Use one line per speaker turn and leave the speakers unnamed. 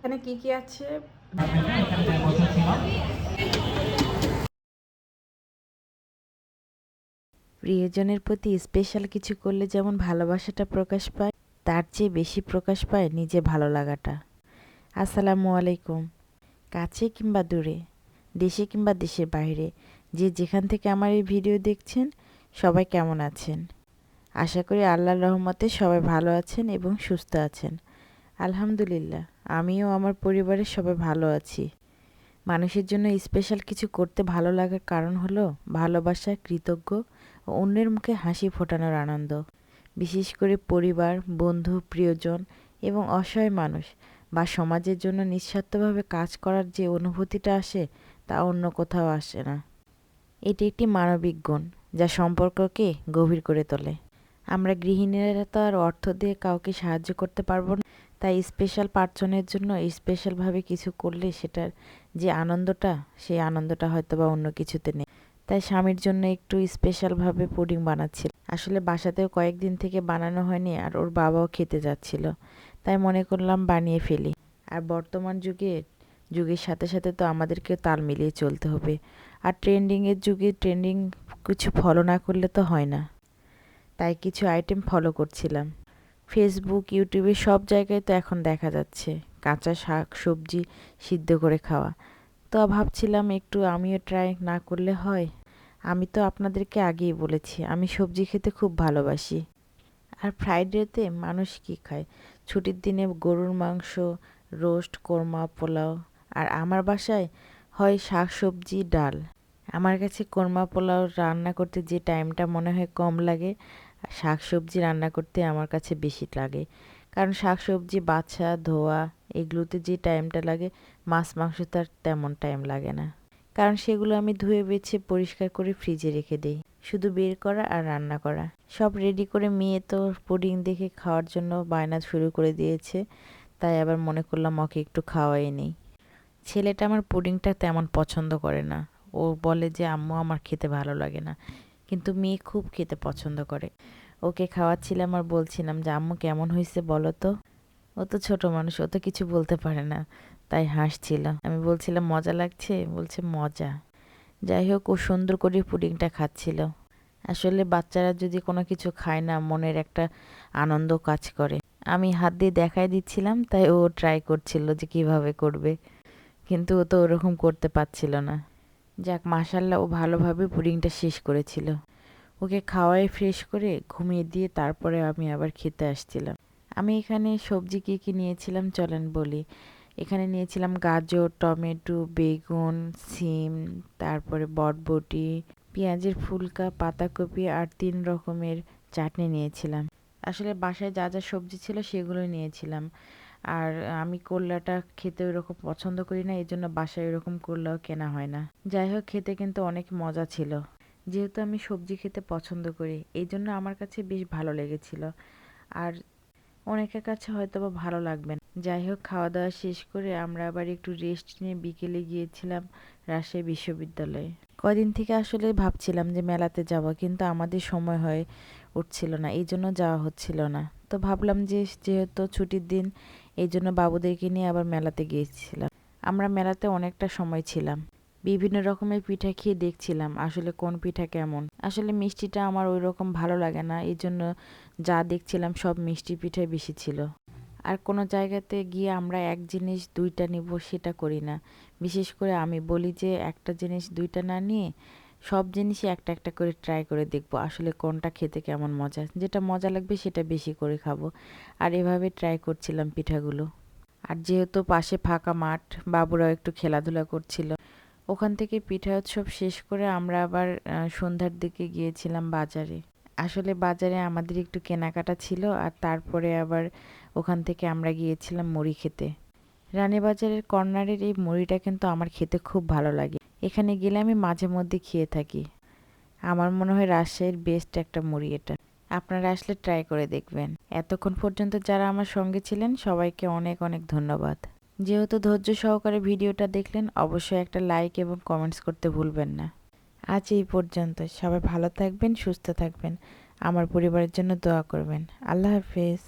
এখানে কি কি আছে? প্রিয়জনের প্রতি স্পেশাল কিছু করলে যেমন ভালোবাসাটা প্রকাশ পায়, তার চেয়ে বেশি প্রকাশ পায় নিজে ভালো লাগাটা। আসসালামু আলাইকুম। কাছে কিংবা দূরে, দেশে কিংবা দেশের বাইরে, যে যেখান থেকে আমার এই ভিডিও দেখছেন, সবাই কেমন আছেন? আশা করি আল্লাহর রহমতে সবাই ভালো আছেন এবং সুস্থ আছেন। আলহামদুলিল্লাহ, আমিও আমার পরিবারের সবাই ভালো আছি। মানুষের জন্য স্পেশাল কিছু করতে ভালো লাগার কারণ হলো ভালোবাসা, কৃতজ্ঞ ও অন্যের মুখে হাসি ফোটানোর আনন্দ। বিশেষ করে পরিবার, বন্ধু, প্রিয়জন এবং অসহায় মানুষ বা সমাজের জন্য নিঃস্বার্থভাবে কাজ করার যে অনুভূতিটা আসে, তা অন্য কোথাও আসে না। এটি একটি মানবিক গুণ, যা সম্পর্ককে গভীর করে তোলে। আমরা গৃহিণীরা তো আর অর্থ দিয়ে কাউকে সাহায্য করতে পারবো না, তাই স্পেশাল পার্সনের জন্য স্পেশালভাবে কিছু করলে সেটার যে আনন্দটা, সেই আনন্দটা হয়তো বা অন্য কিছুতে নেই। তাই স্বামীর জন্য একটু স্পেশালভাবে পুডিং বানাচ্ছিল। আসলে বাসাতেও কয়েকদিন থেকে বানানো হয়নি, আর ওর বাবাও খেতে যাচ্ছিল, তাই মনে করলাম বানিয়ে ফেলি। আর বর্তমান যুগের সাথে সাথে তো আমাদেরকে তাল মিলিয়ে চলতে হবে। আর ট্রেন্ডিংয়ের যুগে ট্রেন্ডিং কিছু ফলো না করলে তো হয় না। তাই কিছু আইটেম ফলো করছিলাম। ফেসবুক, ইউটিউবে সব জায়গায় তো এখন দেখা যাচ্ছে কাঁচা শাক সবজি সিদ্ধ করে খাওয়া। তো ভাবছিলাম একটু আমিও ট্রাই না করলে হয়। আমি তো আপনাদেরকে আগেই বলেছি আমি সবজি খেতে খুব ভালোবাসি। আর ফ্রাইডেতে মানুষ কি খায়? ছুটির দিনে গরুর মাংস, রোস্ট, কোরমা, পোলাও। আর আমার বাসায় হয় শাক সবজি, ডাল। আমার কাছে কোরমা পোলাও রান্না করতে যে টাইমটা মনে হয় কম লাগে, শাক সবজি রান্না করতে আমার কাছে বেশি লাগে। কারণ শাক সবজি বাছা, ধোয়া এগুলোতে যে টাইমটা লাগে, মাছ মাংস তার তেমন টাইম লাগে না। কারণ সেগুলো আমি ধুয়ে বেছে পরিষ্কার করে ফ্রিজে রেখে দেই। শুধু বের করা আর রান্না করা। সব রেডি করে মেয়ে তো পুডিং দেখে খাওয়ার জন্য বায়না শুরু করে দিয়েছে, তাই আবার মনে করলাম ওকে একটু খাওয়াই নেই। ছেলেটা আমার পুডিংটা তেমন পছন্দ করে না। ও বলে যে আম্মু আমার খেতে ভালো লাগে না, কিন্তু মেয়ে খুব খেতে পছন্দ করে। ওকে খাওয়াচ্ছিলাম আর বলছিলাম যে আম্মু কেমন হয়েছে বলো তো। ও তো ছোট মানুষ, ও তো কিছু বলতে পারে না, তাই হাসছিল। আমি বলছিলাম মজা লাগছে, বলছে মজা। যাই হোক, ও সুন্দর করে পুডিংটা খাচ্ছিল। আসলে বাচ্চারা যদি কোনো কিছু খায় না, মনের একটা আনন্দ কাজ করে। আমি হাত দিয়ে দেখাই দিচ্ছিলাম, তাই ও ট্রাই করছিল যে কিভাবে করবে, কিন্তু ও তো ওরকম করতে পারছিল না। যাক, মাশাল্লাহ, ও ভালোভাবে পুডিংটা শেষ করেছিল। ওকে খাওয়াই ফ্রেশ করে ঘুমিয়ে দিয়ে তারপরে আমি আবার খেতে আসছিলাম। আমি এখানে সবজি কী কী নিয়েছিলাম চলেন বলি। এখানে নিয়েছিলাম গাজর, টমেটো, বেগুন, সিম, তারপরে বরবটি, পেঁয়াজের ফুলকা, পাতাকপি আর ৩ রকমের চাটনি নিয়েছিলাম। আসলে বাসায় যা যা সবজি ছিল সেগুলোই নিয়েছিলাম। আর আমি করলাটা খেতে ওইরকম পছন্দ করি না, এজন্য বাসায় ওইরকম করলাও কেনা হয় না। যাই হোক, খেতে কিন্তু অনেক মজা ছিল। যেহেতু আমি সবজি খেতে পছন্দ করি, এই জন্য আমার কাছে বেশ ভালো লেগেছিল। আর অনেকের কাছে হয়তো বা ভালো লাগবে না। যাই হোক, খাওয়া দাওয়া শেষ করে আমরা আবার একটু রেস্ট নিয়ে বিকেলে গিয়েছিলাম রাজশাহী বিশ্ববিদ্যালয়ে। কদিন থেকে আসলে ভাবছিলাম যে মেলাতে যাব, কিন্তু আমাদের সময় হয়ে উঠছিল না, এই জন্য যাওয়া হচ্ছিল না। তো ভাবলাম যে যেহেতু ছুটির দিন, এই জন্য বাবুদেরকে নিয়ে আবার মেলাতে গিয়েছিলাম। আমরা মেলাতে অনেকটা সময় ছিলাম। বিভিন্ন রকমের পিঠা খেয়ে দেখছিলাম আসলে কোন পিঠা কেমন। আসলে মিষ্টিটা আমার ওই রকম ভালো লাগে না, এই জন্য যা দেখছিলাম সব মিষ্টি পিঠাই বেশি ছিল। আর কোনো জায়গাতে গিয়ে আমরা এক জিনিস দুইটা নিব সেটা করি না। বিশেষ করে আমি বলি যে একটা জিনিস দুইটা না নিয়ে সব জিনিসই একটা একটা করে ট্রাই করে দেখব আসলে কোনটা খেতে কেমন মজা, যেটা মজা লাগবে সেটা বেশি করে খাবো। আর এভাবে ট্রাই করছিলাম পিঠাগুলো। আর যেহেতু পাশে ফাঁকা মাঠ, বাবুরাও একটু খেলাধুলা করছিল। ওখান থেকে পিঠা উৎসব শেষ করে আমরা আবার সন্ধ্যার দিকে গিয়েছিলাম বাজারে। আসলে বাজারে আমাদের একটু কেনাকাটা ছিল, আর তারপরে আবার ওখান থেকে আমরা গিয়েছিলাম মুড়ি খেতে। রানীবাজারের কর্নারের এই মুড়িটা কিন্তু আমার খেতে খুব ভালো লাগে। এখানে গেলে আমি মাঝে মধ্যে খেয়ে থাকি। আমার মনে হয় রাজশাহীর বেস্ট একটা মুড়ি এটা। আপনারা আসলে ট্রাই করে দেখবেন। এতক্ষণ পর্যন্ত যারা আমার সঙ্গে ছিলেন সবাইকে অনেক অনেক ধন্যবাদ। যেহেতু ধৈর্য সহকারে ভিডিওটা দেখলেন, অবশ্যই একটা লাইক এবং কমেন্টস করতে ভুলবেন না। আজ এই পর্যন্ত। সবাই ভালো থাকবেন, সুস্থ থাকবেন। আমার পরিবারের জন্য দোয়া করবেন। আল্লাহ হাফেজ।